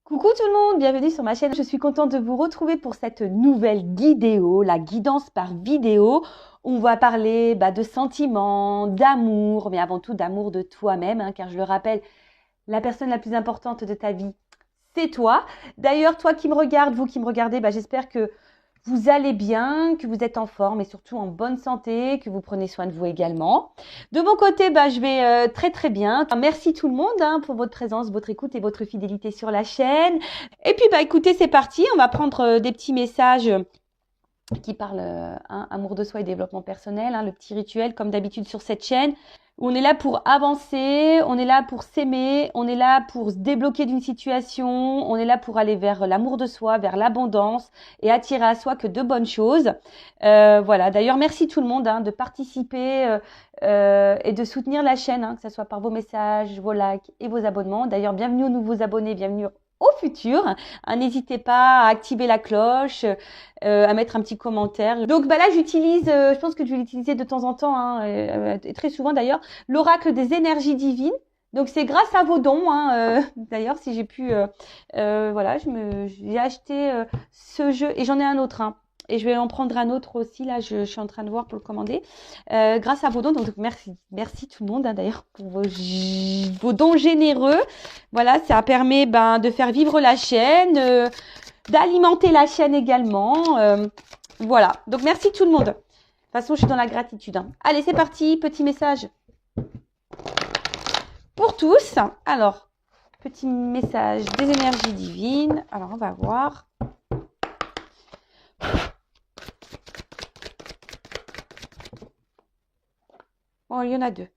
Coucou tout le monde, bienvenue sur ma chaîne. Je suis contente de vous retrouver pour cette nouvelle vidéo, la guidance par vidéo. On va parler de sentiments, d'amour, mais avant tout d'amour de toi-même, car je le rappelle, la personne la plus importante de ta vie, c'est toi. D'ailleurs, toi qui me regardes, vous qui me regardez, j'espère que vous allez bien, que vous êtes en forme et surtout en bonne santé, que vous prenez soin de vous également. De mon côté, je vais très très bien. Merci tout le monde pour votre présence, votre écoute et votre fidélité sur la chaîne. Et puis écoutez, c'est parti. On va prendre des petits messages qui parlent amour de soi et développement personnel, le petit rituel comme d'habitude sur cette chaîne. On est là pour avancer, on est là pour s'aimer, on est là pour se débloquer d'une situation, on est là pour aller vers l'amour de soi, vers l'abondance et attirer à soi que de bonnes choses. Voilà. D'ailleurs, merci tout le monde de participer et de soutenir la chaîne, que ce soit par vos messages, vos likes et vos abonnements. D'ailleurs, bienvenue aux nouveaux abonnés, bienvenue au futur. N'hésitez pas à activer la cloche, à mettre un petit commentaire. Donc là, j'utilise, je pense que je vais l'utiliser de temps en temps, et très souvent d'ailleurs, l'oracle des énergies divines. Donc c'est grâce à vos dons, d'ailleurs, si j'ai pu, voilà, j'ai acheté ce jeu et j'en ai un autre, et je vais en prendre un autre aussi, là je suis en train de voir pour le commander, grâce à vos dons, donc merci tout le monde d'ailleurs pour vos dons généreux. Voilà, ça permet de faire vivre la chaîne, d'alimenter la chaîne également, voilà, donc merci tout le monde. De toute façon, je suis dans la gratitude. Allez, c'est parti, petit message pour tous. Alors, petit message des énergies divines. Alors, on va voir. Bon, il y en a deux.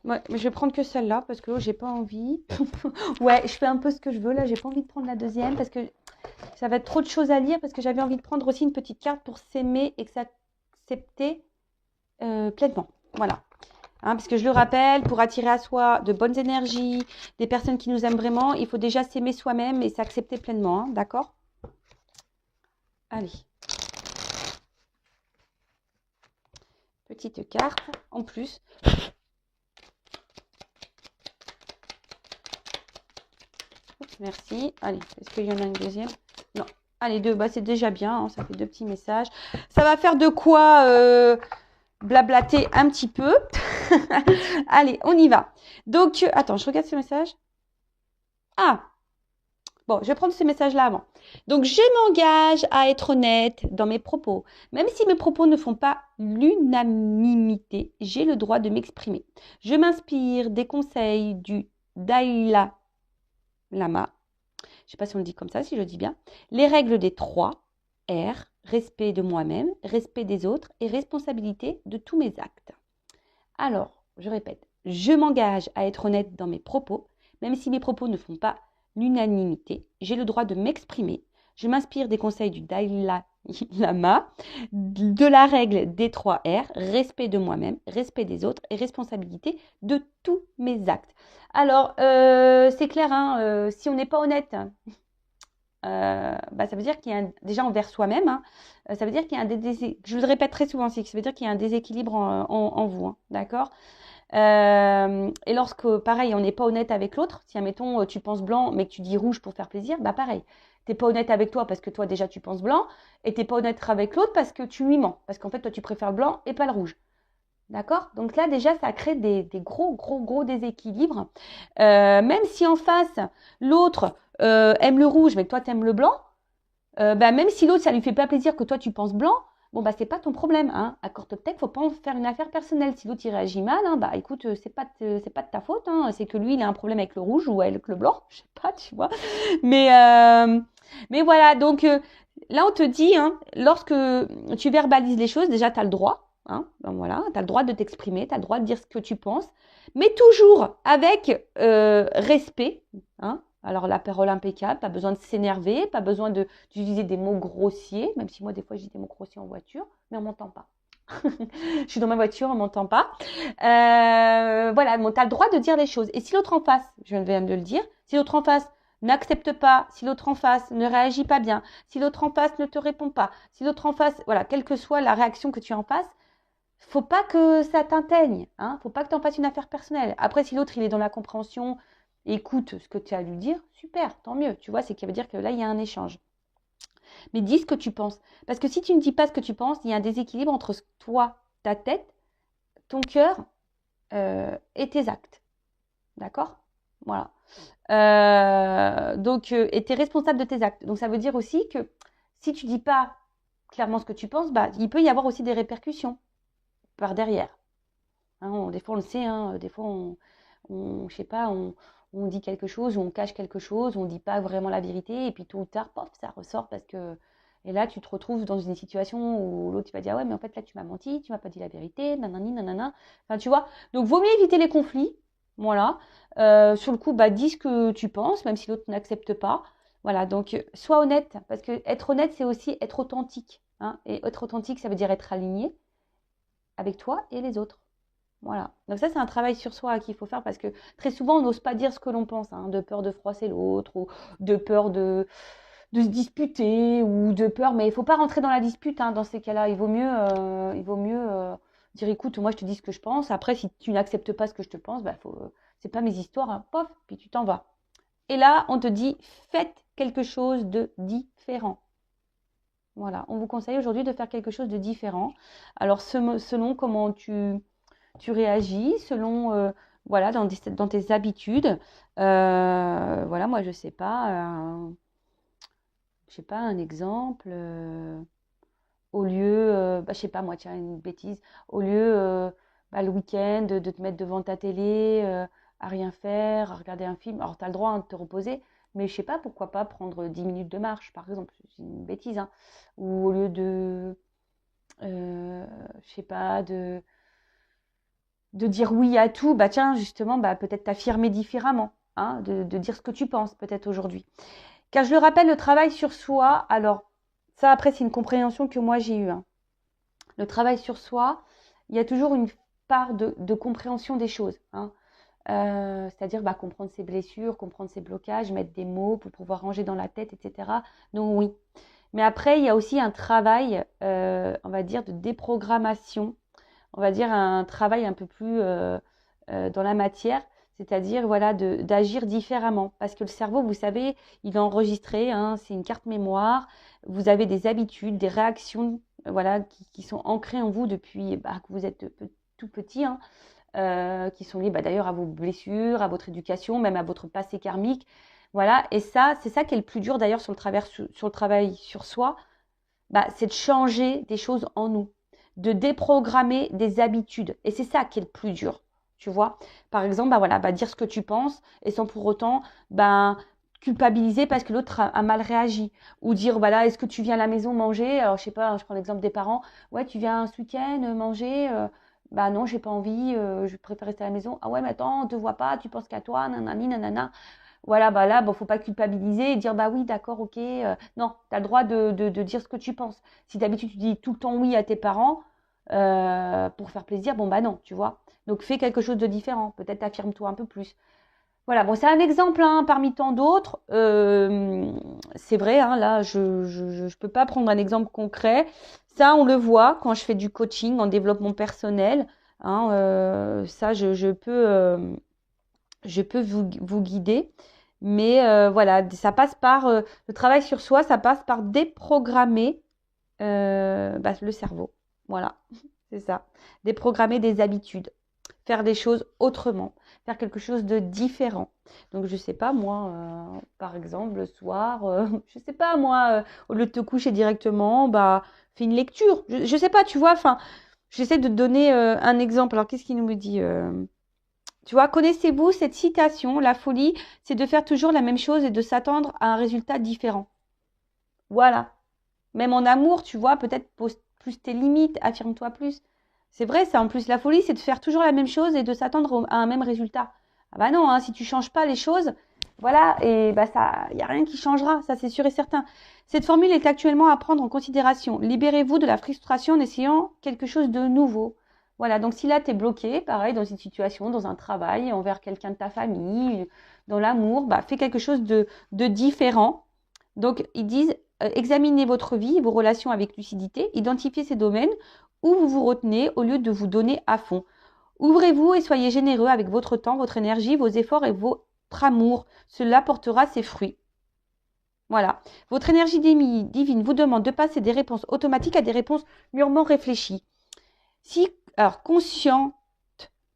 Ouais, mais je vais prendre que celle-là parce que j'ai pas envie. Ouais, je fais un peu ce que je veux là. J'ai pas envie de prendre la deuxième parce que ça va être trop de choses à lire, parce que j'avais envie de prendre aussi une petite carte pour s'aimer et s'accepter pleinement. Voilà. Parce que je le rappelle, pour attirer à soi de bonnes énergies, des personnes qui nous aiment vraiment, il faut déjà s'aimer soi-même et s'accepter pleinement. D'accord ? Allez. Petite carte en plus. Merci. Allez, est-ce qu'il y en a une deuxième ? Non. Allez, deux. C'est déjà bien. Ça fait deux petits messages. Ça va faire de quoi blablater un petit peu. Allez, on y va. Donc, attends, je regarde ce message. Bon, je vais prendre ce message-là avant. Donc, je m'engage à être honnête dans mes propos. Même si mes propos ne font pas l'unanimité, j'ai le droit de m'exprimer. Je m'inspire des conseils du Dalai Lama. Je ne sais pas si on le dit comme ça, si je le dis bien. Les règles des 3 R, respect de moi-même, respect des autres et responsabilité de tous mes actes. Alors, je répète, je m'engage à être honnête dans mes propos, même si mes propos ne font pas l'unanimité, j'ai le droit de m'exprimer. Je m'inspire des conseils du Dalai Lama, de la règle des 3 R, respect de moi-même, respect des autres et responsabilité de tous mes actes. Alors, c'est clair, si on n'est pas honnête, ça veut dire qu'il y a déjà envers soi-même, ça veut dire qu'il y a je le répète très souvent, ça veut dire qu'il y a un déséquilibre en vous, d'accord ? Et lorsque, pareil, on n'est pas honnête avec l'autre, si, admettons, tu penses blanc, mais que tu dis rouge pour faire plaisir, pareil. T'es pas honnête avec toi parce que toi, déjà, tu penses blanc, et t'es pas honnête avec l'autre parce que tu lui mens. Parce qu'en fait, toi, tu préfères le blanc et pas le rouge. D'accord ? Donc là, déjà, ça crée des gros déséquilibres. Même si en face, l'autre aime le rouge, mais que toi, t'aimes le blanc, même si l'autre, ça lui fait pas plaisir que toi, tu penses blanc, bon, c'est pas ton problème, Accorde-toi, faut pas en faire une affaire personnelle. Si l'autre, il réagit mal, écoute, c'est pas de ta faute, c'est que lui, il a un problème avec le rouge ou avec le blanc, je sais pas, tu vois. Mais voilà, donc là, on te dit, lorsque tu verbalises les choses, déjà, tu as le droit, voilà, tu as le droit de t'exprimer, tu as le droit de dire ce que tu penses, mais toujours avec respect, Alors, la parole impeccable, pas besoin de s'énerver, pas besoin d'utiliser des mots grossiers, même si moi, des fois, je dis des mots grossiers en voiture, mais on ne m'entend pas. Je suis dans ma voiture, on ne m'entend pas. Voilà, tu as le droit de dire les choses. Et si l'autre en face, je viens de le dire, si l'autre en face n'accepte pas, si l'autre en face ne réagit pas bien, si l'autre en face ne te répond pas, si l'autre en face, voilà, quelle que soit la réaction que tu as en face, faut pas que ça t'inteigne, hein, faut pas que tu en fasses une affaire personnelle. Après, si l'autre, il est dans la compréhension, écoute ce que tu as à lui dire, super, tant mieux, tu vois, c'est qu'il veut dire que là, il y a un échange. Mais dis ce que tu penses. Parce que si tu ne dis pas ce que tu penses, il y a un déséquilibre entre toi, ta tête, ton cœur et tes actes. D'accord? Voilà. Et tu es responsable de tes actes. Donc, ça veut dire aussi que si tu dis pas clairement ce que tu penses, bah, il peut y avoir aussi des répercussions par derrière. Hein, des fois, on le sait, hein, des fois, je sais pas, on dit quelque chose, ou on cache quelque chose, on ne dit pas vraiment la vérité, et puis tôt ou tard, pof, ça ressort parce que. Et là, tu te retrouves dans une situation où l'autre, il va dire, ah ouais, mais en fait, là, tu m'as menti, tu m'as pas dit la vérité, nanani, nanana. Enfin, tu vois. Donc, vaut mieux éviter les conflits. Voilà. Sur le coup, bah, dis ce que tu penses, même si l'autre n'accepte pas. Voilà. Donc, sois honnête, parce que être honnête, c'est aussi être authentique. Hein, et être authentique, ça veut dire être aligné avec toi et les autres. Voilà. Donc ça, c'est un travail sur soi qu'il faut faire parce que très souvent, on n'ose pas dire ce que l'on pense, hein, de peur de froisser l'autre ou de peur de se disputer ou de peur. Mais il ne faut pas rentrer dans la dispute hein, dans ces cas-là. Il vaut mieux dire, écoute, moi, je te dis ce que je pense. Après, si tu n'acceptes pas ce que je te pense, bah, c'est pas mes histoires. Hein. Pof, puis tu t'en vas. Et là, on te dit, faites quelque chose de différent. Voilà. On vous conseille aujourd'hui de faire quelque chose de différent. Alors, selon comment tu réagis selon voilà dans tes habitudes. Voilà, moi je sais pas un exemple. Au lieu, je sais pas moi, tiens une bêtise. Au lieu le week-end de te mettre devant ta télé à rien faire, à regarder un film. Alors tu as le droit hein, de te reposer, mais je sais pas pourquoi pas prendre 10 minutes de marche par exemple. C'est une bêtise hein. Ou au lieu de je sais pas de dire oui à tout, bah tiens, justement, bah, peut-être t'affirmer différemment, hein, de dire ce que tu penses peut-être aujourd'hui. Car je le rappelle, le travail sur soi, alors ça après c'est une compréhension que moi j'ai eue. Hein. Le travail sur soi, il y a toujours une part de compréhension des choses. Hein. C'est-à-dire bah, comprendre ses blessures, comprendre ses blocages, mettre des mots pour pouvoir ranger dans la tête, etc. Donc oui. Mais après, il y a aussi un travail, on va dire, de déprogrammation on va dire, un travail un peu plus dans la matière, c'est-à-dire voilà, d'agir différemment. Parce que le cerveau, vous savez, il est enregistré, hein, c'est une carte mémoire, vous avez des habitudes, des réactions voilà, qui sont ancrées en vous depuis bah, que vous êtes tout petit, hein, qui sont liées bah, d'ailleurs à vos blessures, à votre éducation, même à votre passé karmique. Voilà, et ça, c'est ça qui est le plus dur d'ailleurs sur le travail sur soi, bah, c'est de changer des choses en nous, de déprogrammer des habitudes. Et c'est ça qui est le plus dur, tu vois. Par exemple, bah voilà, bah dire ce que tu penses et sans pour autant bah, culpabiliser parce que l'autre a mal réagi. Ou dire, voilà, est-ce que tu viens à la maison manger? Alors, je sais pas, je prends l'exemple des parents. Ouais, tu viens ce week-end manger bah non, j'ai pas envie, je préfère rester à la maison. Ah ouais, mais attends, on te voit pas, tu penses qu'à toi, nanani, nanana. Voilà, bah là, bon, faut pas culpabiliser et dire bah oui, d'accord, ok. Non, tu as le droit de dire ce que tu penses. Si d'habitude tu dis tout le temps oui à tes parents pour faire plaisir, bon bah non, tu vois. Donc fais quelque chose de différent. Peut-être affirme-toi un peu plus. Voilà, bon, c'est un exemple hein, parmi tant d'autres. C'est vrai, hein, là, je peux pas prendre un exemple concret. Ça, on le voit quand je fais du coaching en développement personnel. Hein, ça, je peux vous guider. Mais voilà, ça passe par le travail sur soi, ça passe par déprogrammer bah, le cerveau. Voilà, c'est ça. Déprogrammer des habitudes, faire des choses autrement, faire quelque chose de différent. Donc je sais pas moi, par exemple le soir, je sais pas moi, au lieu de te coucher directement, bah fais une lecture. Je sais pas, tu vois. Enfin, j'essaie de te donner un exemple. Alors qu'est-ce qu'il nous dit tu vois, connaissez-vous cette citation? La folie, c'est de faire toujours la même chose et de s'attendre à un résultat différent. Voilà. Même en amour, tu vois, peut-être pose plus tes limites, affirme-toi plus. C'est vrai, ça. En plus, la folie, c'est de faire toujours la même chose et de s'attendre à un même résultat. Ah bah non, hein, si tu changes pas les choses, voilà, et bah ça, il y a rien qui changera, ça c'est sûr et certain. Cette formule est actuellement à prendre en considération. Libérez-vous de la frustration en essayant quelque chose de nouveau. Voilà, donc si là tu es bloqué, pareil, dans une situation, dans un travail, envers quelqu'un de ta famille, dans l'amour, bah fais quelque chose de différent. Donc ils disent examinez votre vie, vos relations avec lucidité, identifiez ces domaines ou vous vous retenez au lieu de vous donner à fond. Ouvrez-vous et soyez généreux avec votre temps, votre énergie, vos efforts et votre amour. Cela portera ses fruits. Voilà. Votre énergie divine vous demande de passer des réponses automatiques à des réponses mûrement réfléchies. Alors, consciente,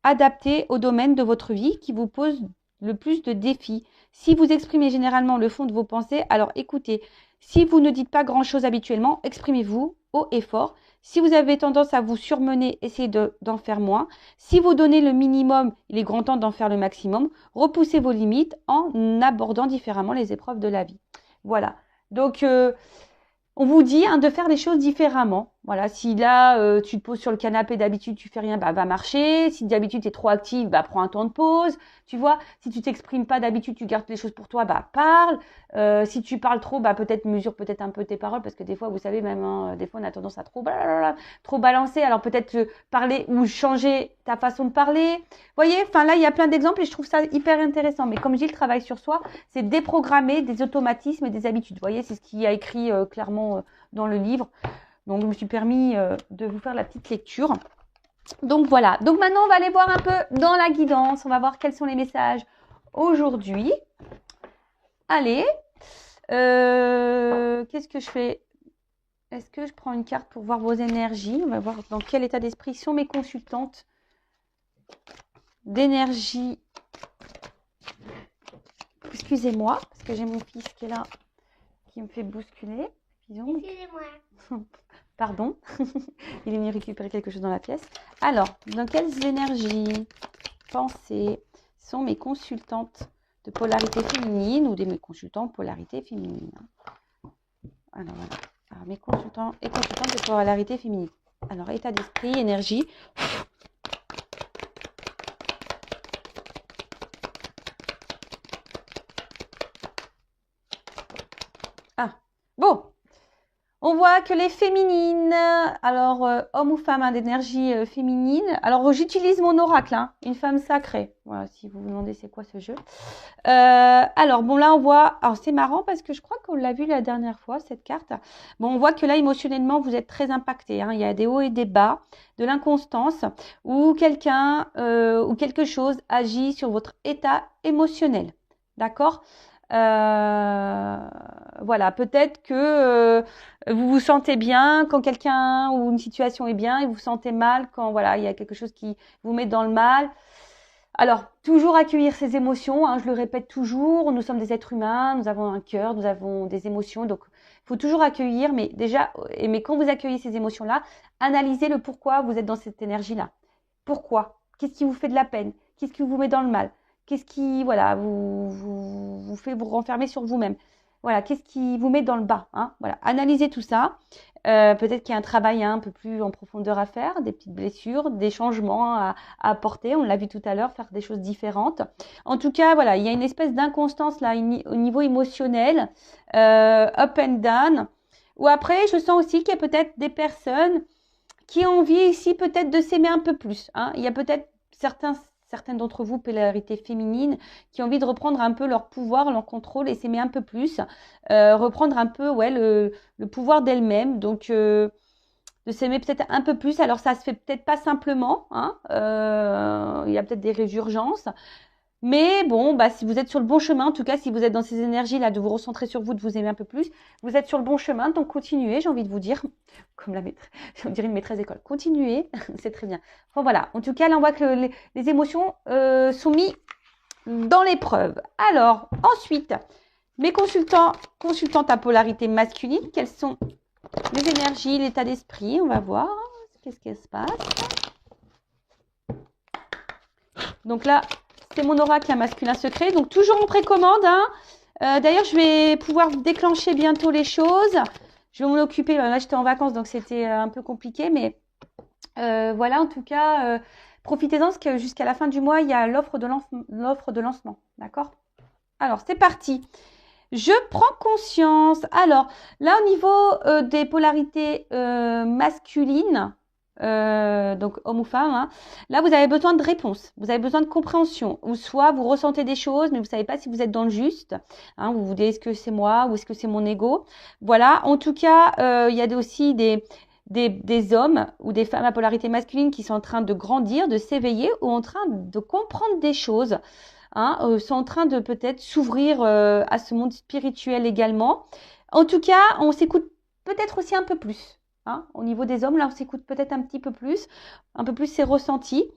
adaptée au domaine de votre vie qui vous pose le plus de défis. Si vous exprimez généralement le fond de vos pensées, alors écoutez. Si vous ne dites pas grand-chose habituellement, exprimez-vous haut et fort. Si vous avez tendance à vous surmener, essayez d'en faire moins. Si vous donnez le minimum, il est grand temps d'en faire le maximum. Repoussez vos limites en abordant différemment les épreuves de la vie. Voilà. Donc, on vous dit de faire les choses différemment. Voilà, si là, tu te poses sur le canapé, d'habitude, tu fais rien, va marcher. Si d'habitude, tu es trop active, prends un temps de pause. Tu vois, si tu t'exprimes pas d'habitude, tu gardes les choses pour toi, parle. Si tu parles trop, peut-être mesure peut-être un peu tes paroles, parce que des fois, vous savez, même, des fois, on a tendance à trop balancer. Alors, peut-être parler ou changer ta façon de parler. Vous voyez, là, il y a plein d'exemples et je trouve ça hyper intéressant. Mais comme je dis, le travail sur soi, c'est déprogrammer des automatismes et des habitudes. Vous voyez, c'est ce qui a écrit clairement dans le livre. Donc, je me suis permis de vous faire la petite lecture. Donc, voilà. Donc, maintenant, on va aller voir un peu dans la guidance. On va voir quels sont les messages aujourd'hui. Allez. Qu'est-ce que je fais? Est-ce que je prends une carte pour voir vos énergies? On va voir dans quel état d'esprit sont mes consultantes d'énergie. Excusez-moi, parce que j'ai mon fils qui est là, qui me fait bousculer. Excusez-moi. Pardon, il est venu récupérer quelque chose dans la pièce. Alors, dans quelles énergies, pensées sont mes consultantes de polarité féminine ou mes consultants de polarité féminine? Alors, voilà. Alors, mes consultants et consultantes de polarité féminine. Alors, état d'esprit, énergie. Ah, bon. On voit que les féminines, alors homme ou femme, d'énergie féminine. Alors j'utilise mon oracle, une femme sacrée. Voilà, si vous vous demandez c'est quoi ce jeu. Alors bon là on voit, alors c'est marrant parce que je crois qu'on l'a vu la dernière fois cette carte. Bon on voit que là émotionnellement vous êtes très impacté. Il y a des hauts et des bas, de l'inconstance ou quelqu'un ou quelque chose agit sur votre état émotionnel. D'accord? Voilà, peut-être que vous vous sentez bien quand quelqu'un ou une situation est bien et vous vous sentez mal quand voilà, il y a quelque chose qui vous met dans le mal. Alors, toujours accueillir ses émotions, je le répète toujours, nous sommes des êtres humains, nous avons un cœur, nous avons des émotions, donc il faut toujours accueillir, mais quand vous accueillez ces émotions-là, analysez le pourquoi vous êtes dans cette énergie-là. Pourquoi? Qu'est-ce qui vous fait de la peine? Qu'est-ce qui vous met dans le mal? Qu'est-ce qui, voilà, vous fait vous renfermer sur vous-même? Voilà, qu'est-ce qui vous met dans le bas, Voilà, analysez tout ça. Peut-être qu'il y a un travail un peu plus en profondeur à faire, des petites blessures, des changements à apporter. On l'a vu tout à l'heure, faire des choses différentes. En tout cas, voilà, il y a une espèce d'inconstance là au niveau émotionnel, up and down. Ou après, je sens aussi qu'il y a peut-être des personnes qui ont envie ici peut-être de s'aimer un peu plus. Il y a peut-être certaines d'entre vous, polarité féminine, qui ont envie de reprendre un peu leur pouvoir, leur contrôle et s'aimer un peu plus, reprendre un peu le pouvoir d'elle-même, donc de s'aimer peut-être un peu plus. Alors ça se fait peut-être pas simplement, il y a peut-être des résurgences, mais bon, si vous êtes sur le bon chemin, en tout cas si vous êtes dans ces énergies-là, de vous recentrer sur vous, de vous aimer un peu plus, vous êtes sur le bon chemin, donc continuez, j'ai envie de vous dire, comme on dirait une maîtresse d'école, continuez, c'est très bien. Enfin voilà, en tout cas là on voit que les émotions sont mises dans l'épreuve. Alors ensuite, mes consultantes à polarité masculine, quelles sont les énergies, l'état d'esprit, on va voir, qu'est-ce qui se passe. Donc là, c'est mon oracle masculin secret, donc toujours en précommande. D'ailleurs, je vais pouvoir déclencher bientôt les choses. Je vais m'en occuper. Là, j'étais en vacances, donc c'était un peu compliqué. Mais voilà, en tout cas, profitez-en parce que jusqu'à la fin du mois, il y a l'offre de lancement. D'accord? Alors, c'est parti. Je prends conscience. Alors, là, au niveau des polarités masculines, donc homme ou femme, là vous avez besoin de réponses, vous avez besoin de compréhension, ou soit vous ressentez des choses mais vous savez pas si vous êtes dans le juste, vous vous dites est-ce que c'est moi ou est-ce que c'est mon ego, voilà. En tout cas il y a aussi des des hommes ou des femmes à polarité masculine qui sont en train de grandir, de s'éveiller ou en train de comprendre des choses, hein, sont en train de peut-être s'ouvrir à ce monde spirituel également. En tout cas, on s'écoute peut-être aussi un peu plus. Hein, au niveau des hommes, là, on s'écoute peut-être un peu plus ses ressentis.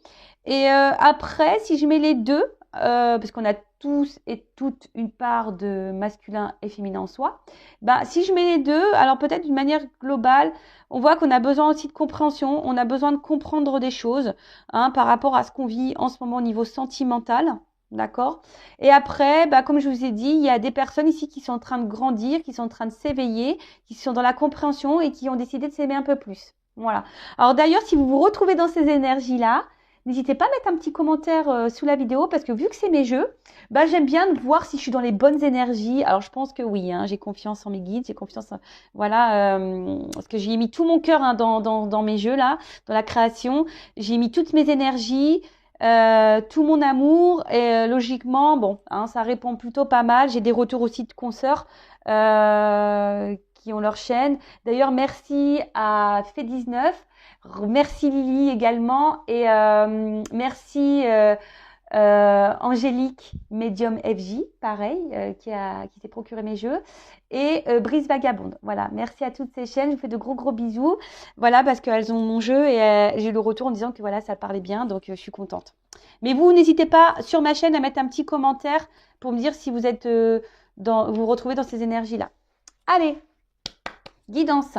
Et après, si je mets les deux, parce qu'on a tous et toutes une part de masculin et féminin en soi, bah, si je mets les deux, alors peut-être d'une manière globale, on voit qu'on a besoin aussi de compréhension, on a besoin de comprendre des choses, hein, par rapport à ce qu'on vit en ce moment au niveau sentimental. D'accord. Et après, bah, comme je vous ai dit, il y a des personnes ici qui sont en train de grandir, qui sont en train de s'éveiller, qui sont dans la compréhension et qui ont décidé de s'aimer un peu plus. Voilà. Alors d'ailleurs, si vous vous retrouvez dans ces énergies-là, n'hésitez pas à mettre un petit commentaire sous la vidéo parce que vu que c'est mes jeux, bah, j'aime bien voir si je suis dans les bonnes énergies. Alors je pense que oui, hein, j'ai confiance en mes guides, j'ai confiance, voilà, parce que j'y ai mis tout mon cœur, hein, dans mes jeux là, dans la création. J'ai mis toutes mes énergies. Tout mon amour et logiquement, bon, hein, ça répond plutôt pas mal. J'ai des retours aussi de consoeurs qui ont leur chaîne. D'ailleurs, merci à Fait19, merci Lily également et merci Angélique Medium FJ, pareil, qui s'est procuré mes jeux, et Brise Vagabonde. Voilà, merci à toutes ces chaînes, je vous fais de gros bisous. Voilà, parce qu'elles ont mon jeu et j'ai eu le retour en disant que voilà, ça parlait bien, donc je suis contente. Mais vous, n'hésitez pas sur ma chaîne à mettre un petit commentaire pour me dire si vous êtes vous vous retrouvez dans ces énergies-là. Allez, guidance.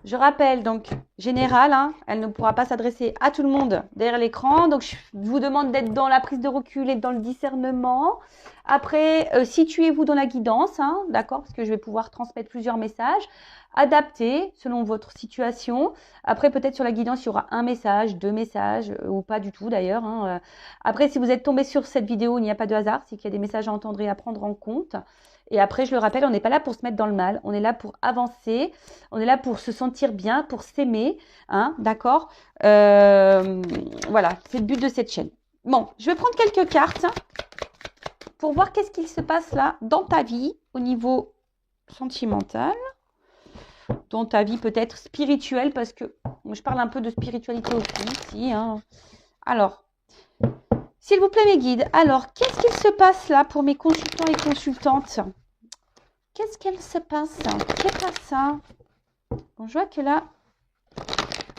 Je rappelle donc générale, hein, elle ne pourra pas s'adresser à tout le monde derrière l'écran. Donc je vous demande d'être dans la prise de recul et dans le discernement. Après, situez-vous dans la guidance, hein, d'accord, parce que je vais pouvoir transmettre plusieurs messages, adaptés selon votre situation. Après, peut-être sur la guidance, il y aura un message, deux messages, ou pas du tout d'ailleurs. Hein. Après, si vous êtes tombé sur cette vidéo, il n'y a pas de hasard, c'est qu'il y a des messages à entendre et à prendre en compte. Et après, je le rappelle, on n'est pas là pour se mettre dans le mal, on est là pour avancer, on est là pour se sentir bien, pour s'aimer, hein, d'accord. Voilà, c'est le but de cette chaîne. Bon, je vais prendre quelques cartes pour voir qu'est-ce qu'il se passe là dans ta vie au niveau sentimental, dans ta vie peut-être spirituelle, parce que je parle un peu de spiritualité aussi ici. Hein. Alors, s'il vous plaît mes guides, alors qu'est-ce qu'il se passe là pour mes consultants et consultantes? Qu'est-ce qu'elle se passe? Qu'est-ce que ça? Bon, je vois que là...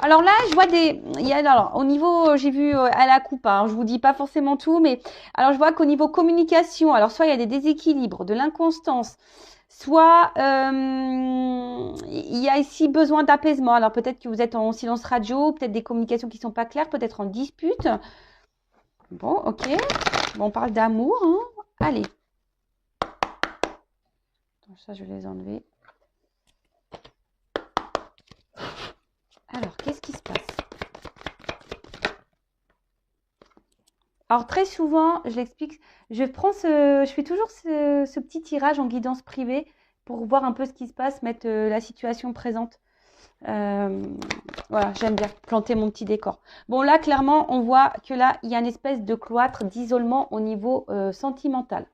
Alors là, je vois des... alors, au niveau, j'ai vu à la coupe, hein, je vous dis pas forcément tout, mais alors je vois qu'au niveau communication, alors soit il y a des déséquilibres, de l'inconstance, soit il y a ici besoin d'apaisement. Alors peut-être que vous êtes en silence radio, peut-être des communications qui sont pas claires, peut-être en dispute. Bon, ok. Bon, on parle d'amour. Hein. Allez. Ça, je vais les enlever. Alors, qu'est-ce qui se passe? Alors, très souvent, je l'explique, je fais toujours ce petit tirage en guidance privée pour voir un peu ce qui se passe, mettre la situation présente. Voilà, j'aime bien planter mon petit décor. Bon, là, clairement, on voit que là, il y a une espèce de cloître d'isolement au niveau sentimental.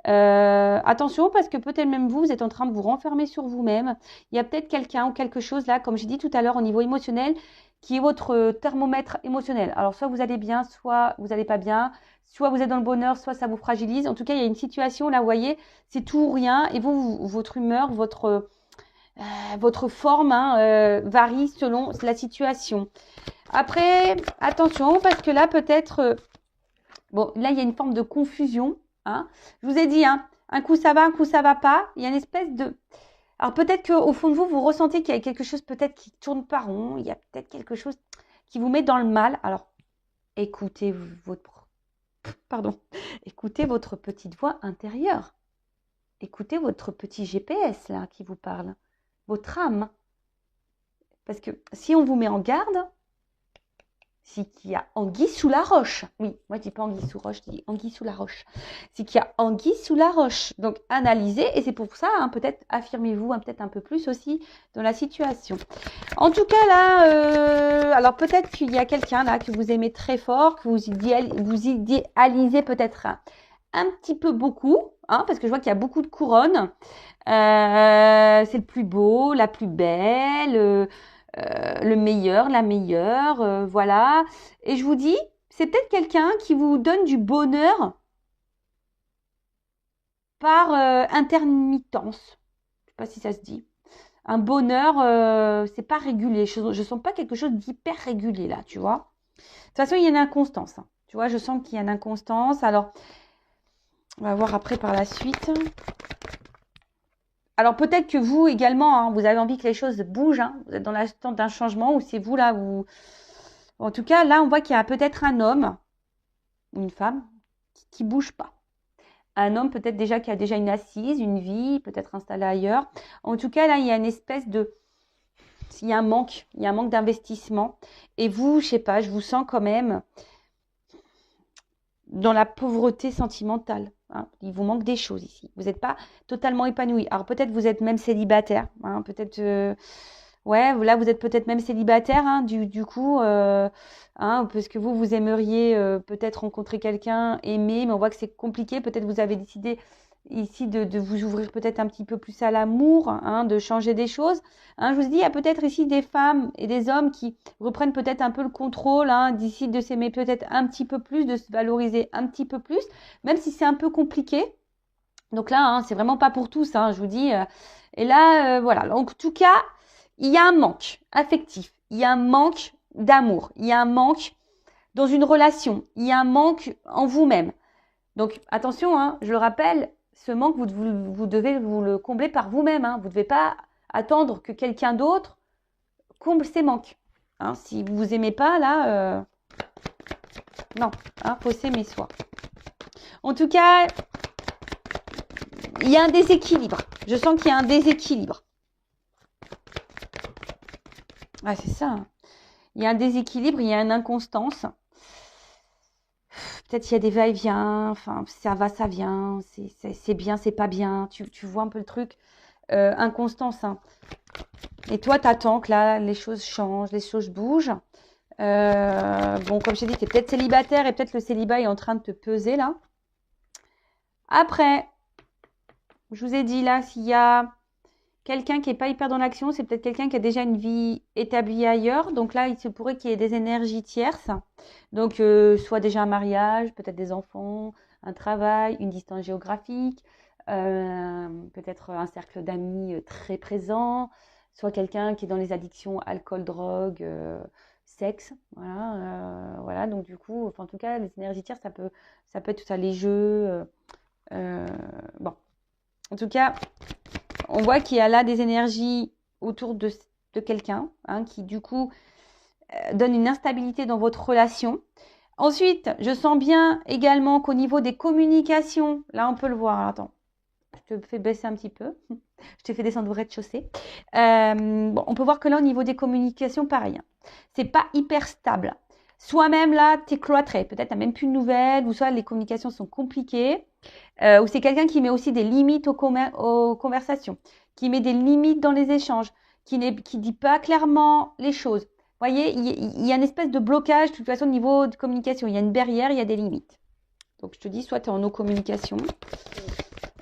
Attention parce que peut-être même vous êtes en train de vous renfermer sur vous-même. Il y a peut-être quelqu'un ou quelque chose là, comme j'ai dit tout à l'heure au niveau émotionnel, qui est votre thermomètre émotionnel. Alors soit vous allez bien, soit vous n'allez pas bien, soit vous êtes dans le bonheur, soit ça vous fragilise. En tout cas, il y a une situation là, vous voyez, c'est tout ou rien. Et votre humeur, votre forme hein, varie selon la situation. Après, attention parce que là peut-être, bon là il y a une forme de confusion. Hein. Je vous ai dit, hein, un coup ça va pas. Il y a une espèce de... Alors peut-être qu'au fond de vous, vous ressentez qu'il y a quelque chose peut-être qui tourne pas rond. Il y a peut-être quelque chose qui vous met dans le mal. Alors, écoutez écoutez votre petite voix intérieure. Écoutez votre petit GPS là qui vous parle. Votre âme. Parce que si on vous met en garde... c'est qu'il y a anguille sous la roche. Oui, moi je dis pas anguille sous roche, je dis anguille sous la roche. C'est qu'il y a anguille sous la roche. Donc analysez, et c'est pour ça, hein, peut-être affirmez-vous peut-être un peu plus aussi dans la situation. En tout cas là, alors peut-être qu'il y a quelqu'un là que vous aimez très fort, que vous idéalisez peut-être un petit peu beaucoup, hein, parce que je vois qu'il y a beaucoup de couronnes. C'est le plus beau, la plus belle. le meilleur, la meilleure, voilà. Et je vous dis, c'est peut-être quelqu'un qui vous donne du bonheur par intermittence. Je sais pas si ça se dit. Un bonheur, c'est pas régulier. Je sens pas quelque chose d'hyper régulier là, tu vois. De toute façon, il y a une inconstance. Hein. Tu vois, je sens qu'il y a une inconstance. Alors, on va voir après par la suite. Alors, peut-être que vous également, hein, vous avez envie que les choses bougent. Hein. Vous êtes dans l'attente d'un changement ou c'est vous là où... En tout cas, là, on voit qu'il y a peut-être un homme ou une femme qui bouge pas. Un homme peut-être déjà qui a déjà une assise, une vie, peut-être installé ailleurs. En tout cas, là, il y a une espèce de... Il y a un manque d'investissement. Et vous, je sais pas, je vous sens quand même dans la pauvreté sentimentale. Hein. Il vous manque des choses ici. Vous n'êtes pas totalement épanoui. Alors peut-être vous êtes même célibataire. Hein. Peut-être... Ouais, là, vous êtes peut-être même célibataire, hein, du coup, hein, parce que vous aimeriez peut-être rencontrer quelqu'un, aimer, mais on voit que c'est compliqué. Peut-être vous avez décidé ici de vous ouvrir peut-être un petit peu plus à l'amour, hein, de changer des choses. Hein, je vous dis, il y a peut-être ici des femmes et des hommes qui reprennent peut-être un peu le contrôle, hein, d'ici de s'aimer peut-être un petit peu plus, de se valoriser un petit peu plus, même si c'est un peu compliqué. Donc là, hein, c'est vraiment pas pour tous, hein, je vous dis. Et là, voilà. Donc, en tout cas, il y a un manque affectif, il y a un manque d'amour, il y a un manque dans une relation, il y a un manque en vous-même. Donc attention, hein, je le rappelle, ce manque, vous devez vous le combler par vous-même. Hein. Vous ne devez pas attendre que quelqu'un d'autre comble ces manques. Hein. Si vous vous aimez pas, là, non, hein, faut s'aimer soi. En tout cas, il y a un déséquilibre. Je sens qu'il y a un déséquilibre. Ah, c'est ça. Hein. Il y a un déséquilibre, il y a une inconstance. Peut-être qu'il y a des va-et-vient, enfin, ça va, ça vient, c'est bien, c'est pas bien. Tu vois un peu le truc. Inconstance. Hein. Et toi, t'attends que là, les choses changent, les choses bougent. Bon, comme je t'ai dit, tu es peut-être célibataire et peut-être le célibat est en train de te peser là. Après, je vous ai dit là, s'il y a quelqu'un qui n'est pas hyper dans l'action, c'est peut-être quelqu'un qui a déjà une vie établie ailleurs. Donc là, il se pourrait qu'il y ait des énergies tierces. Donc, soit déjà un mariage, peut-être des enfants, un travail, une distance géographique, peut-être un cercle d'amis très présent, soit quelqu'un qui est dans les addictions alcool, drogue, sexe. Voilà, voilà. Donc du coup, enfin, en tout cas, les énergies tierces, ça peut être tout ça, les jeux. Bon, en tout cas, on voit qu'il y a là des énergies autour de quelqu'un, hein, qui du coup donne une instabilité dans votre relation. Ensuite, je sens bien également qu'au niveau des communications, là on peut le voir, attends, je te fais baisser un petit peu, je te fais descendre au rez-de-chaussée. Bon, on peut voir que là au niveau des communications, pareil, hein, c'est pas hyper stable. Soit même là, tu es cloîtré, peut-être tu n'as même plus de nouvelles, ou soit les communications sont compliquées, ou c'est quelqu'un qui met aussi des limites aux conversations, qui met des limites dans les échanges, qui dit pas clairement les choses. Vous voyez, il y a une espèce de blocage de toute façon au niveau de communication. Il y a une barrière, il y a des limites. Donc je te dis, soit tu es en no communication.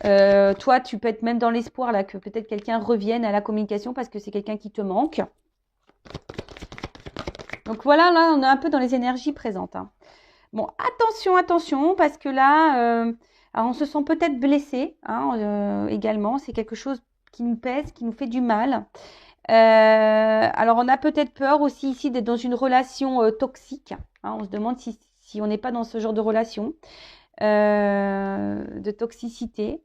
Toi, tu peux être même dans l'espoir là que peut-être quelqu'un revienne à la communication parce que c'est quelqu'un qui te manque. Donc voilà, là, on est un peu dans les énergies présentes. Hein. Bon, attention, parce que là, alors on se sent peut-être blessé hein, également. C'est quelque chose qui nous pèse, qui nous fait du mal. Alors, on a peut-être peur aussi ici d'être dans une relation toxique. Hein, on se demande si on n'est pas dans ce genre de relation, de toxicité.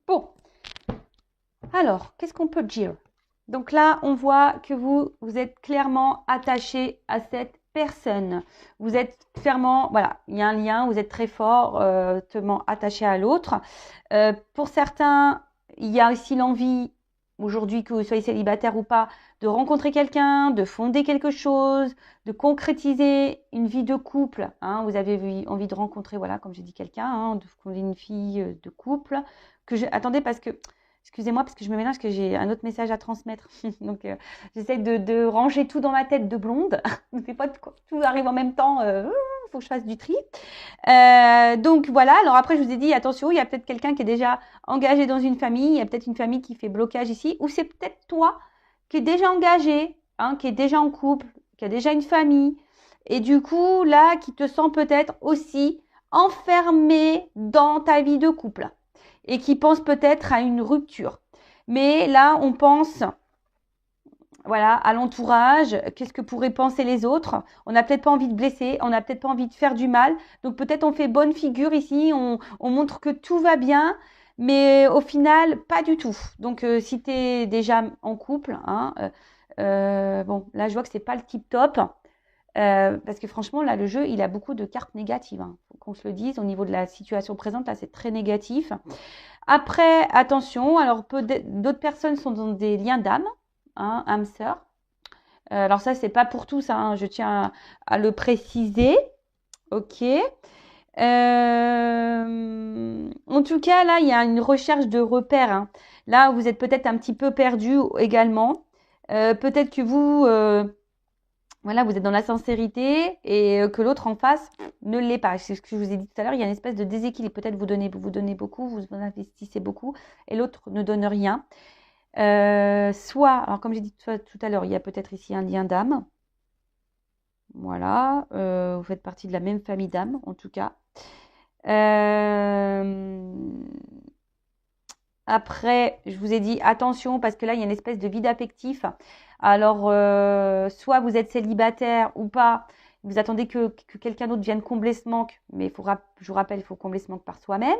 Bon, alors, qu'est-ce qu'on peut dire? Donc là, on voit que vous êtes clairement attaché à cette personne. Vous êtes fermement, voilà, il y a un lien, vous êtes très fortement attaché à l'autre. Pour certains, il y a aussi l'envie, aujourd'hui que vous soyez célibataire ou pas, de rencontrer quelqu'un, de fonder quelque chose, de concrétiser une vie de couple. Hein. Vous avez envie de rencontrer, voilà, comme j'ai dit, quelqu'un, hein, de fonder une vie de couple. Attendez, parce que Excusez-moi parce que je me mélange, que j'ai un autre message à transmettre. Donc, j'essaie de ranger tout dans ma tête de blonde. C'est pas tout arrive en même temps. Faut que je fasse du tri. Donc, voilà. Alors après, je vous ai dit, attention, il y a peut-être quelqu'un qui est déjà engagé dans une famille. Il y a peut-être une famille qui fait blocage ici. Ou c'est peut-être toi qui est déjà engagé, hein, qui est déjà en couple, qui a déjà une famille. Et du coup, là, qui te sent peut-être aussi enfermé dans ta vie de couple. Et qui pense peut-être à une rupture. Mais là, on pense, voilà, à l'entourage, qu'est-ce que pourraient penser les autres. On n'a peut-être pas envie de blesser, on n'a peut-être pas envie de faire du mal. Donc peut-être on fait bonne figure ici, on montre que tout va bien, mais au final, pas du tout. Donc si tu es déjà en couple, hein, bon, là je vois que c'est pas le tip top. Parce que franchement, là, le jeu, il a beaucoup de cartes négatives. Hein. Faut qu'on se le dise. Au niveau de la situation présente, là, c'est très négatif. Après, attention, alors d'autres personnes sont dans des liens d'âme, hein, âme sœur. Alors ça, c'est pas pour tous, hein, je tiens à le préciser. Ok. En tout cas, là, il y a une recherche de repères. Hein. Là, vous êtes peut-être un petit peu perdu également. Peut-être que vous... voilà, vous êtes dans la sincérité et que l'autre en face ne l'est pas. C'est ce que je vous ai dit tout à l'heure, il y a une espèce de déséquilibre. Peut-être vous donnez beaucoup, vous investissez beaucoup et l'autre ne donne rien. Soit, alors comme j'ai dit tout à l'heure, il y a peut-être ici un lien d'âme. Voilà, vous faites partie de la même famille d'âme en tout cas. Après, je vous ai dit attention parce que là, il y a une espèce de vide affectif. Alors, soit vous êtes célibataire ou pas, vous attendez que quelqu'un d'autre vienne combler ce manque, mais je vous rappelle, il faut combler ce manque par soi-même.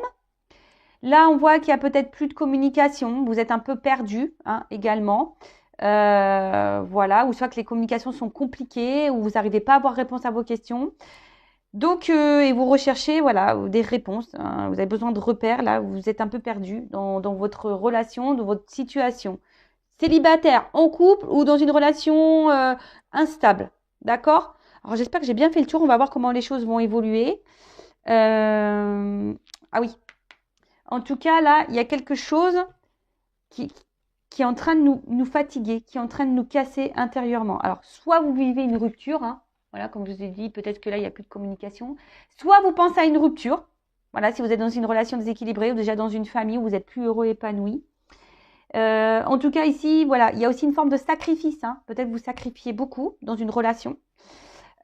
Là, on voit qu'il y a peut-être plus de communication, vous êtes un peu perdu hein, également. Voilà, ou soit que les communications sont compliquées, ou vous n'arrivez pas à avoir réponse à vos questions. Donc, et vous recherchez voilà, des réponses. Hein. Vous avez besoin de repères. Là, vous êtes un peu perdu dans votre relation, dans votre situation. Célibataire, en couple ou dans une relation instable. D'accord? Alors, j'espère que j'ai bien fait le tour. On va voir comment les choses vont évoluer. Ah oui. En tout cas, là, il y a quelque chose qui est en train de nous fatiguer, qui est en train de nous casser intérieurement. Alors, soit vous vivez une rupture, hein, voilà, comme je vous ai dit, peut-être que là, il n'y a plus de communication. Soit vous pensez à une rupture. Voilà, si vous êtes dans une relation déséquilibrée ou déjà dans une famille où vous êtes plus heureux, épanoui. En tout cas, ici, voilà, il y a aussi une forme de sacrifice. Hein. Peut-être vous sacrifiez beaucoup dans une relation.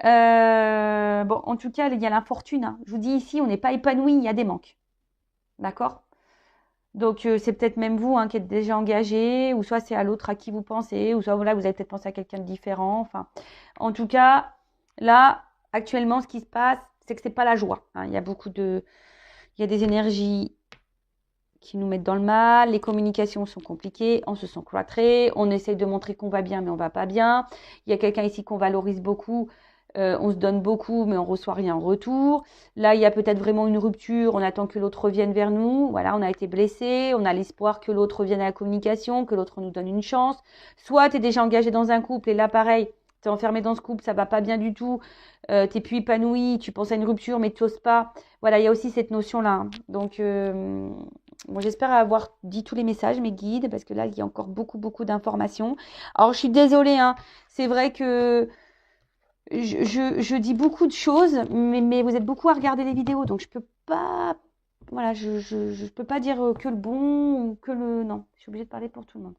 Bon, en tout cas, il y a l'infortune. Hein. Je vous dis ici, on n'est pas épanoui, il y a des manques. D'accord? Donc, c'est peut-être même vous hein, qui êtes déjà engagé, ou soit c'est à l'autre à qui vous pensez, ou soit voilà, vous avez peut-être pensé à quelqu'un de différent. Enfin, en tout cas, là, actuellement, ce qui se passe, c'est que c'est pas la joie. Hein. Il y a des énergies qui nous mettent dans le mal, les communications sont compliquées, on se sent cloîtré, on essaye de montrer qu'on va bien, mais on va pas bien. Il y a quelqu'un ici qu'on valorise beaucoup. On se donne beaucoup, mais on reçoit rien en retour. Là, il y a peut-être vraiment une rupture. On attend que l'autre revienne vers nous. Voilà, on a été blessé. On a l'espoir que l'autre revienne à la communication, que l'autre nous donne une chance. Soit tu es déjà engagé dans un couple et là, pareil, tu es enfermé dans ce couple, ça va pas bien du tout. Tu n'es plus épanoui, tu penses à une rupture, mais tu n'oses pas. Voilà, il y a aussi cette notion-là. Hein. Donc, bon, j'espère avoir dit tous les messages, mes guides, parce que là, il y a encore beaucoup, beaucoup d'informations. Alors, je suis désolée. Hein. C'est vrai que je dis beaucoup de choses, mais vous êtes beaucoup à regarder les vidéos, donc je peux pas, voilà, je peux pas dire que le bon ou que le non. Je suis obligée de parler pour tout le monde.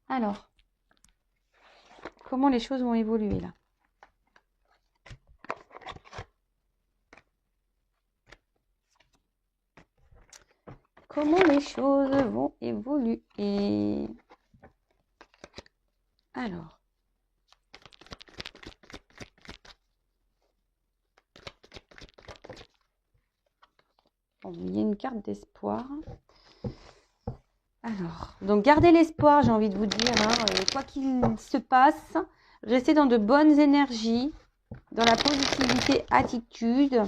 Alors, comment les choses vont évoluer là? Comment les choses vont évoluer? Alors. Bon, il y a une carte d'espoir. Alors, donc gardez l'espoir, j'ai envie de vous dire, hein, quoi qu'il se passe, restez dans de bonnes énergies, dans la positivité, attitude.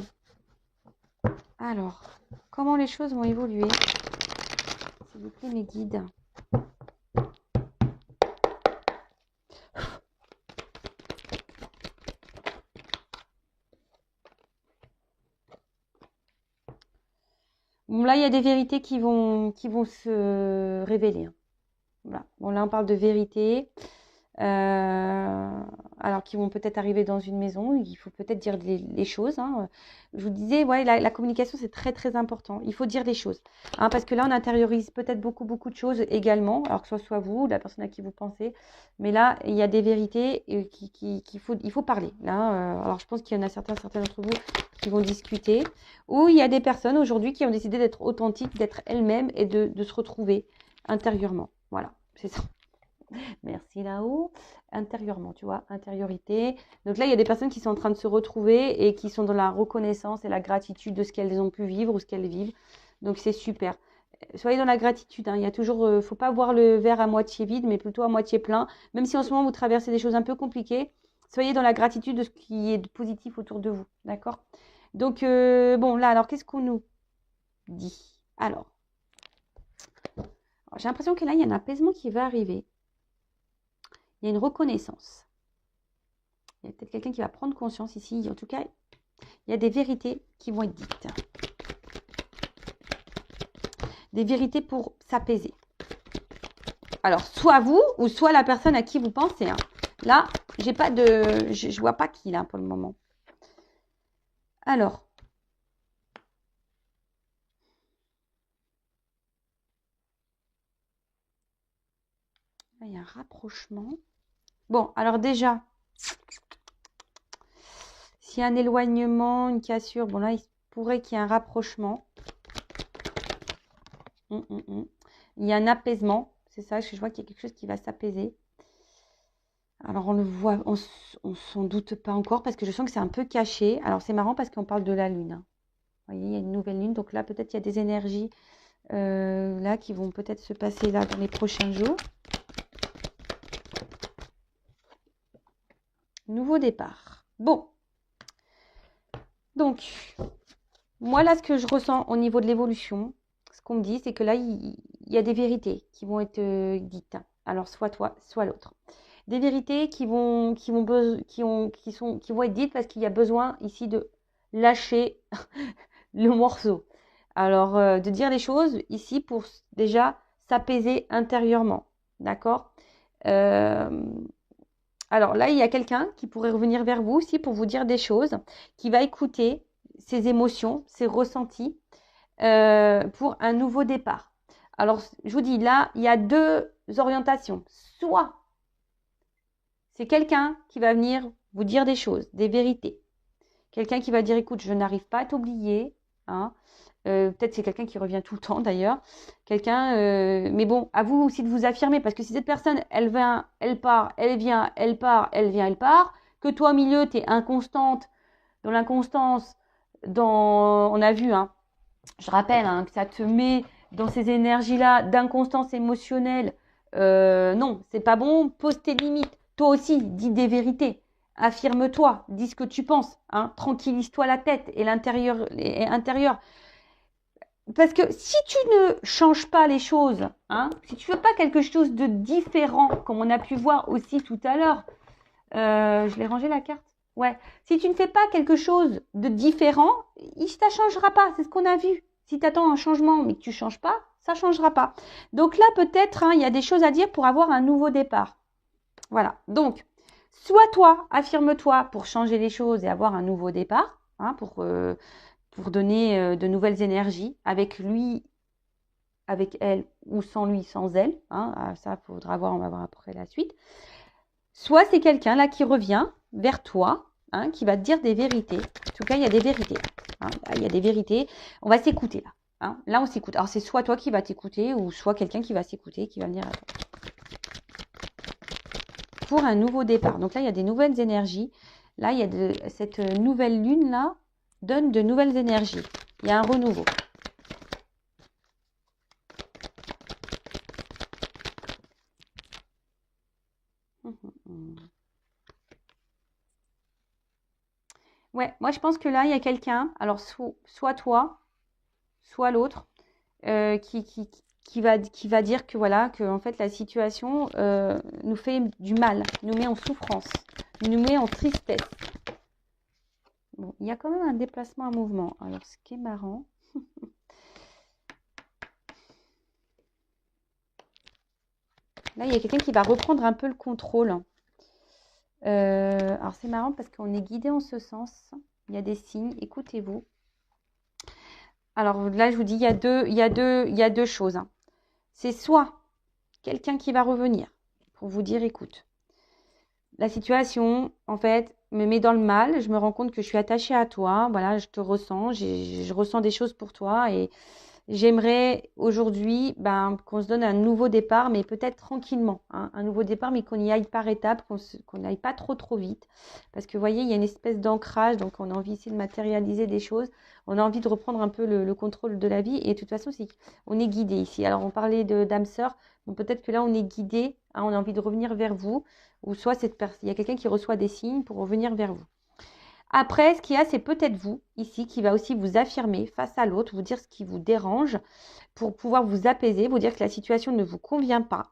Alors, comment les choses vont évoluer? S'il vous plaît, mes guides. là, il y a des vérités qui vont se révéler. Hein. Voilà. Bon, là, on parle de vérité. Alors qui vont peut-être arriver dans une maison, il faut peut-être dire les choses. Hein. Je vous disais, ouais, la communication, c'est très, très important. Il faut dire les choses. Hein, parce que là, on intériorise peut-être beaucoup, beaucoup de choses également, alors que ce soit vous, la personne à qui vous pensez. Mais là, il y a des vérités il faut parler. Là, alors, je pense qu'il y en a certains d'entre vous qui vont discuter. Ou il y a des personnes aujourd'hui qui ont décidé d'être authentiques, d'être elles-mêmes et de se retrouver intérieurement. Voilà, c'est ça. Merci là-haut. Intérieurement, tu vois, intériorité. Donc là, il y a des personnes qui sont en train de se retrouver et qui sont dans la reconnaissance et la gratitude de ce qu'elles ont pu vivre ou ce qu'elles vivent. Donc c'est super. Soyez dans la gratitude. Hein. Il y a toujours, faut pas voir le verre à moitié vide, mais plutôt à moitié plein. Même si en ce moment vous traversez des choses un peu compliquées, soyez dans la gratitude de ce qui est de positif autour de vous. D'accord? Donc bon, là, alors qu'est-ce qu'on nous dit? Alors, j'ai l'impression que là, il y a un apaisement qui va arriver. Il y a une reconnaissance. Il y a peut-être quelqu'un qui va prendre conscience ici. En tout cas, il y a des vérités qui vont être dites. Des vérités pour s'apaiser. Alors, soit vous ou soit la personne à qui vous pensez. Hein. Là, j'ai pas de, je vois pas qui là pour le moment. Alors. Là, il y a un rapprochement. Bon, alors déjà, s'il y a un éloignement, une cassure, bon là, il pourrait qu'il y ait un rapprochement. Il y a un apaisement, c'est ça, je vois qu'il y a quelque chose qui va s'apaiser. Alors on le voit, on s'en doute pas encore parce que je sens que c'est un peu caché. Alors c'est marrant parce qu'on parle de la lune. Hein. Vous voyez, il y a une nouvelle lune, donc là peut-être il y a des énergies là qui vont peut-être se passer là dans les prochains jours. Nouveau départ. Bon. Donc, moi là, ce que je ressens au niveau de l'évolution, ce qu'on me dit, c'est que là, il y a des vérités qui vont être dites. Alors, soit toi, soit l'autre. Des vérités qui vont être dites parce qu'il y a besoin ici de lâcher le morceau. Alors, de dire les choses ici pour déjà s'apaiser intérieurement. D'accord Alors là, il y a quelqu'un qui pourrait revenir vers vous aussi pour vous dire des choses, qui va écouter ses émotions, ses ressentis pour un nouveau départ. Alors, je vous dis, là, il y a deux orientations. Soit c'est quelqu'un qui va venir vous dire des choses, des vérités. Quelqu'un qui va dire, écoute, je n'arrive pas à t'oublier. Hein. Peut-être c'est quelqu'un qui revient tout le temps d'ailleurs. Quelqu'un, mais bon, à vous aussi de vous affirmer. Parce que si cette personne, elle vient, elle part, elle vient, elle part, elle vient, elle part, que toi au milieu, tu es inconstante, dans l'inconstance, on a vu, hein, je rappelle hein, que ça te met dans ces énergies-là d'inconstance émotionnelle. Non, c'est pas bon. Pose tes limites. Toi aussi, dis des vérités. Affirme-toi. Dis ce que tu penses. Hein. Tranquillise-toi la tête et l'intérieur. Parce que si tu ne changes pas les choses, hein, si tu veux pas quelque chose de différent, comme on a pu voir aussi tout à l'heure, je l'ai rangé la carte. Ouais. Si tu ne fais pas quelque chose de différent, ça ne changera pas. C'est ce qu'on a vu. Si tu attends un changement mais que tu ne changes pas, ça ne changera pas. Donc là, peut-être, hein, il y a des choses à dire pour avoir un nouveau départ. Voilà. Donc, soit toi, affirme-toi pour changer les choses et avoir un nouveau départ, hein, pour donner de nouvelles énergies avec lui, avec elle ou sans lui, sans elle. Hein, ça, il faudra voir, on va voir après la suite. Soit c'est quelqu'un là qui revient vers toi, hein, qui va te dire des vérités. En tout cas, il y a des vérités. Hein, il y a des vérités. On va s'écouter là. Hein. Là, on s'écoute. Alors, c'est soit toi qui vas t'écouter ou soit quelqu'un qui va s'écouter, qui va venir à toi. Pour un nouveau départ. Donc là, il y a des nouvelles énergies. Là, il y a cette nouvelle lune là donne de nouvelles énergies. Il y a un renouveau. Ouais, moi je pense que là, il y a quelqu'un, alors soit toi, soit l'autre, qui va dire que voilà, que en fait la situation nous fait du mal, nous met en souffrance, nous met en tristesse. Bon, il y a quand même un déplacement, un mouvement. Alors, ce qui est marrant, Là, il y a quelqu'un qui va reprendre un peu le contrôle. Alors, c'est marrant parce qu'on est guidé en ce sens. Il y a des signes. Écoutez-vous. Alors là, je vous dis, il y a deux choses. Hein. C'est soit quelqu'un qui va revenir pour vous dire, écoute, la situation, en fait, me met dans le mal. Je me rends compte que je suis attachée à toi. Voilà, je te ressens. Je ressens des choses pour toi et j'aimerais aujourd'hui qu'on se donne un nouveau départ, mais peut-être tranquillement. Hein, un nouveau départ, mais qu'on y aille par étapes, qu'on n'aille pas trop vite. Parce que vous voyez, il y a une espèce d'ancrage, donc on a envie ici de matérialiser des choses. On a envie de reprendre un peu le contrôle de la vie. Et de toute façon, on est guidé ici. Alors, on parlait d'âme sœur. Donc peut-être que là, on est guidé. Hein, on a envie de revenir vers vous. Ou soit il y a quelqu'un qui reçoit des signes pour revenir vers vous. Après, ce qu'il y a, c'est peut-être vous, ici, qui va aussi vous affirmer face à l'autre, vous dire ce qui vous dérange, pour pouvoir vous apaiser, vous dire que la situation ne vous convient pas,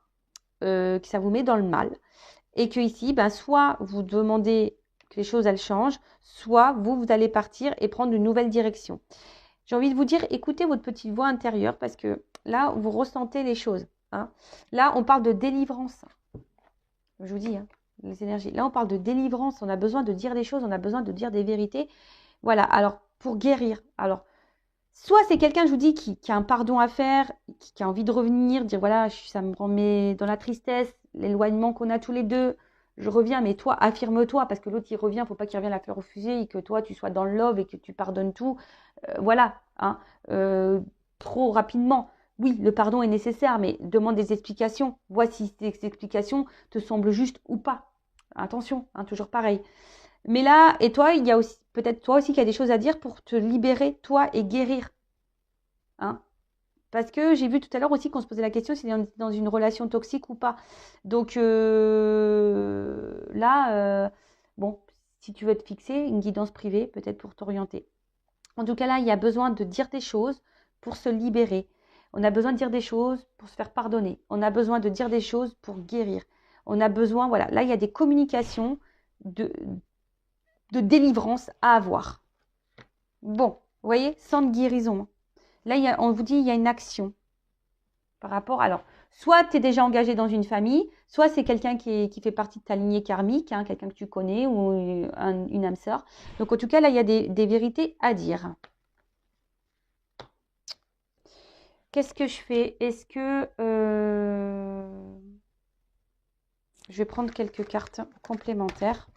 que ça vous met dans le mal. Et que ici, soit vous demandez que les choses, elles changent, soit vous allez partir et prendre une nouvelle direction. J'ai envie de vous dire, écoutez votre petite voix intérieure, parce que là, vous ressentez les choses. Hein. Là, on parle de délivrance. Je vous dis, hein. Les énergies. Là, on parle de délivrance. On a besoin de dire les choses. On a besoin de dire des vérités. Voilà. Alors, pour guérir. Alors, soit c'est quelqu'un, je vous dis, qui a un pardon à faire, qui a envie de revenir, dire voilà, ça me remet dans la tristesse, l'éloignement qu'on a tous les deux. Je reviens, mais toi, affirme-toi, parce que l'autre, il revient. Il ne faut pas qu'il revienne la fleur au fusil et que toi, tu sois dans le love et que tu pardonnes tout. Voilà. Hein. Trop rapidement. Oui, le pardon est nécessaire, mais demande des explications. Vois si ces explications te semblent justes ou pas. Attention, hein, toujours pareil. Mais là, et toi, il y a aussi peut-être toi aussi qui a des choses à dire pour te libérer, toi, et guérir. Hein. Parce que j'ai vu tout à l'heure aussi qu'on se posait la question si on était dans une relation toxique ou pas. Donc là, bon, si tu veux te fixer, une guidance privée, peut-être pour t'orienter. En tout cas, là, il y a besoin de dire des choses pour se libérer. On a besoin de dire des choses pour se faire pardonner. On a besoin de dire des choses pour guérir. On a besoin, voilà, là, il y a des communications de délivrance à avoir. Bon, vous voyez, sans de guérison. Là, on vous dit, il y a une action par rapport. Alors, soit tu es déjà engagé dans une famille, soit c'est quelqu'un qui fait partie de ta lignée karmique, hein, quelqu'un que tu connais ou une âme sœur. Donc, en tout cas, là, il y a des vérités à dire. Qu'est-ce que je fais? Est-ce que je vais prendre quelques cartes complémentaires.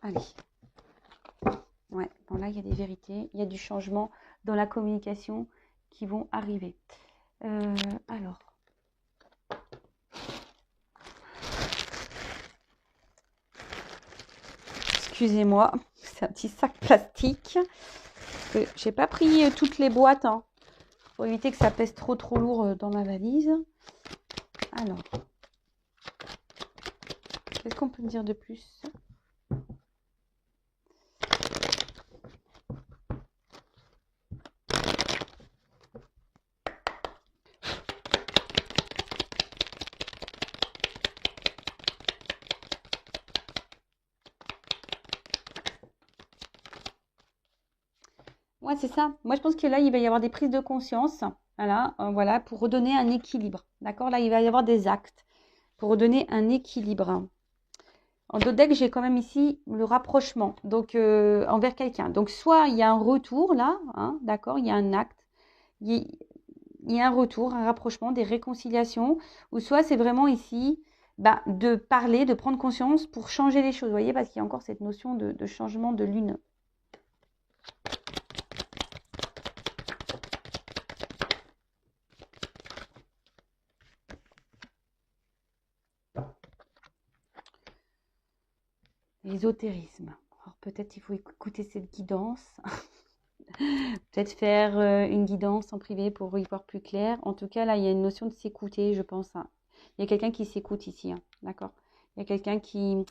Allez. Ouais, bon là, il y a des vérités. Il y a du changement dans la communication qui vont arriver. Alors. Excusez-moi, c'est un petit sac plastique. J'ai pas pris toutes les boîtes, hein, pour éviter que ça pèse trop lourd dans ma valise. Alors, qu'est-ce qu'on peut me dire de plus? Ouais, c'est ça. Moi, je pense que là, il va y avoir des prises de conscience, voilà, pour redonner un équilibre. D'accord? Là, il va y avoir des actes pour redonner un équilibre. En dos deck, j'ai quand même ici le rapprochement, donc envers quelqu'un. Donc, soit il y a un retour là, hein, d'accord, il y a un acte, il y a un retour, un rapprochement, des réconciliations, ou soit c'est vraiment ici de parler, de prendre conscience pour changer les choses. Vous voyez, parce qu'il y a encore cette notion de changement de lune. L'ésotérisme. Alors peut-être il faut écouter cette guidance. Peut-être faire une guidance en privé pour y voir plus clair. En tout cas, là, il y a une notion de s'écouter, je pense. Hein. Il y a quelqu'un qui s'écoute ici, hein, d'accord? Il y a quelqu'un qui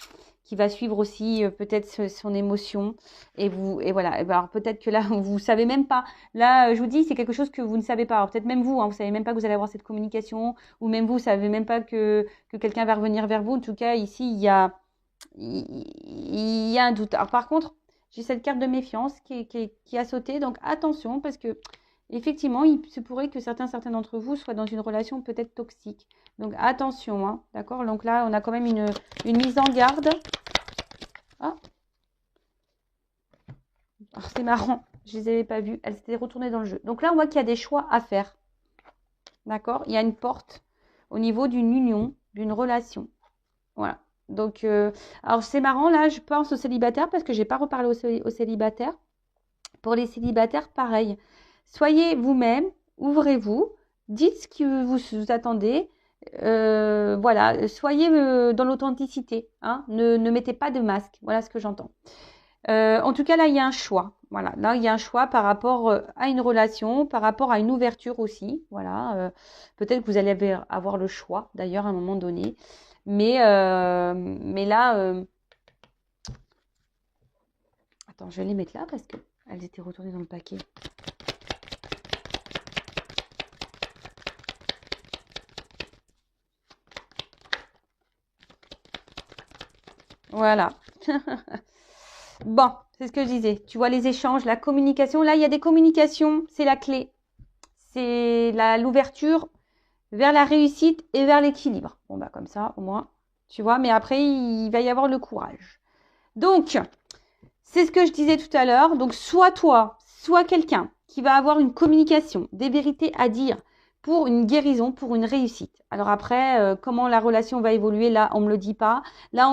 va suivre aussi peut-être son émotion. Et voilà. Alors peut-être que là, vous ne savez même pas. Là, je vous dis, c'est quelque chose que vous ne savez pas. Alors peut-être même vous, hein, vous ne savez même pas que vous allez avoir cette communication. Ou même vous ne savez même pas que quelqu'un va revenir vers vous. En tout cas, ici, il y a un doute. Alors par contre, j'ai cette carte de méfiance qui a sauté, donc attention parce que effectivement, il se pourrait que certains d'entre vous soient dans une relation peut-être toxique. Donc attention, hein, d'accord? Donc là, on a quand même une mise en garde. Ah, alors, c'est marrant, je les avais pas vues, elles s'étaient retournées dans le jeu. Donc là, on voit qu'il y a des choix à faire. D'accord? Il y a une porte au niveau d'une union, d'une relation. Voilà. Donc, alors c'est marrant, là, je pense aux célibataires parce que j'ai pas reparlé aux célibataires. Pour les célibataires, pareil. Soyez vous-même, ouvrez-vous, dites ce que vous attendez. Voilà, soyez dans l'authenticité. Hein, ne mettez pas de masque. Voilà ce que j'entends. En tout cas, là, il y a un choix. Voilà, là, il y a un choix par rapport à une relation, par rapport à une ouverture aussi. Voilà, peut-être que vous allez avoir le choix, d'ailleurs, à un moment donné. Mais là, attends, je vais les mettre là parce qu'elles étaient retournées dans le paquet. Voilà. Bon, c'est ce que je disais. Tu vois les échanges, la communication. Là, il y a des communications, c'est la clé. C'est l'ouverture vers la réussite et vers l'équilibre. Bon, bah comme ça, au moins, tu vois. Mais après, il va y avoir le courage. Donc, c'est ce que je disais tout à l'heure. Donc, soit toi, soit quelqu'un qui va avoir une communication, des vérités à dire pour une guérison, pour une réussite. Alors après, comment la relation va évoluer, là, on ne me le dit pas. Là,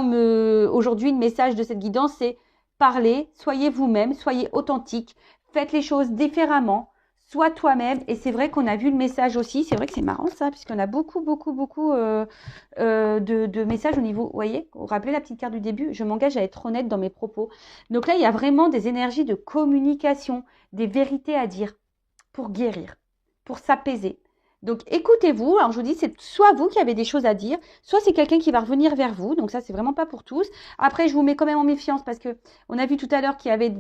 aujourd'hui, le message de cette guidance, c'est parlez, soyez vous-même, soyez authentique, faites les choses différemment, sois toi-même. Et c'est vrai qu'on a vu le message aussi. C'est vrai que c'est marrant ça, puisqu'on a beaucoup de messages au niveau, vous voyez, vous vous rappelez la petite carte du début, je m'engage à être honnête dans mes propos. Donc là, il y a vraiment des énergies de communication, des vérités à dire pour guérir, pour s'apaiser. Donc écoutez-vous, alors je vous dis, c'est soit vous qui avez des choses à dire, soit c'est quelqu'un qui va revenir vers vous, donc ça c'est vraiment pas pour tous. Après, je vous mets quand même en méfiance parce que on a vu tout à l'heure qu'il y avait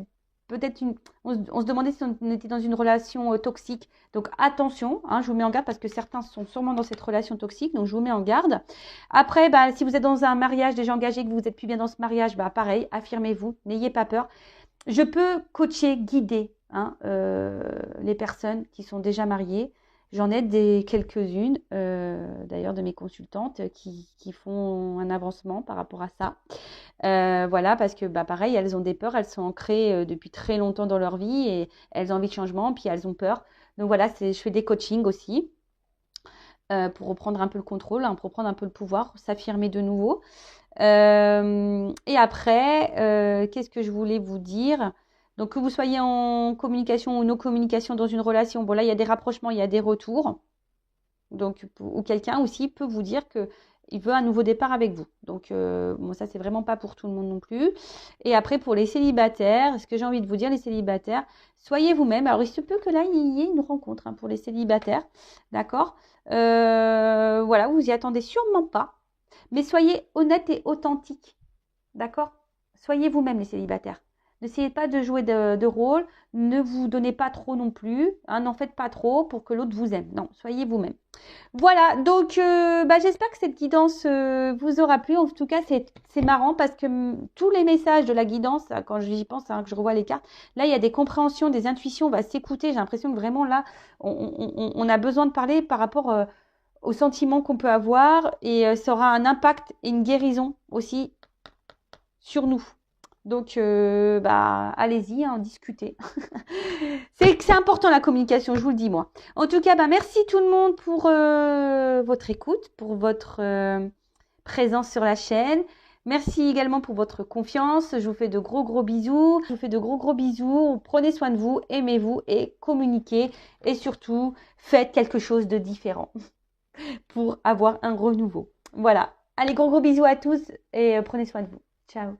peut-être on se demandait si on était dans une relation toxique. Donc attention, hein, je vous mets en garde parce que certains sont sûrement dans cette relation toxique, donc je vous mets en garde. Après, bah, si vous êtes dans un mariage déjà engagé, que vous n'êtes plus bien dans ce mariage, bah, pareil, affirmez-vous, n'ayez pas peur. Je peux coacher, guider hein, les personnes qui sont déjà mariées. J'en ai quelques-unes, d'ailleurs, de mes consultantes qui font un avancement par rapport à ça. Voilà, parce que bah, pareil, elles ont des peurs, elles sont ancrées depuis très longtemps dans leur vie et elles ont envie de changement, puis elles ont peur. Donc voilà, je fais des coachings aussi pour reprendre un peu le contrôle, hein, pour reprendre un peu le pouvoir, s'affirmer de nouveau. Et après, qu'est-ce que je voulais vous dire? Donc, que vous soyez en communication ou non communication dans une relation, bon là, il y a des rapprochements, il y a des retours. Donc, ou quelqu'un aussi peut vous dire qu'il veut un nouveau départ avec vous. Donc, bon, ça, c'est vraiment pas pour tout le monde non plus. Et après, pour les célibataires, ce que j'ai envie de vous dire, les célibataires, soyez vous-même. Alors, il se peut que là, il y ait une rencontre hein, pour les célibataires. D'accord? Voilà, vous y attendez sûrement pas. Mais soyez honnête et authentique. D'accord? Soyez vous-même les célibataires. N'essayez pas de jouer de rôle. Ne vous donnez pas trop non plus. Hein, n'en faites pas trop pour que l'autre vous aime. Non, soyez vous-même. Voilà, donc j'espère que cette guidance vous aura plu. En tout cas, c'est marrant parce que tous les messages de la guidance, quand j'y pense, hein, que je revois les cartes, là, il y a des compréhensions, des intuitions, on va s'écouter. J'ai l'impression que vraiment là, on a besoin de parler par rapport aux sentiments qu'on peut avoir et ça aura un impact et une guérison aussi sur nous. Donc, allez-y, hein, discutez. c'est important la communication, je vous le dis moi. En tout cas, merci tout le monde pour votre écoute, pour votre présence sur la chaîne. Merci également pour votre confiance. Je vous fais de gros bisous. Je vous fais de gros bisous. Prenez soin de vous, aimez-vous et communiquez. Et surtout, faites quelque chose de différent pour avoir un renouveau. Voilà. Allez, gros bisous à tous et prenez soin de vous. Ciao.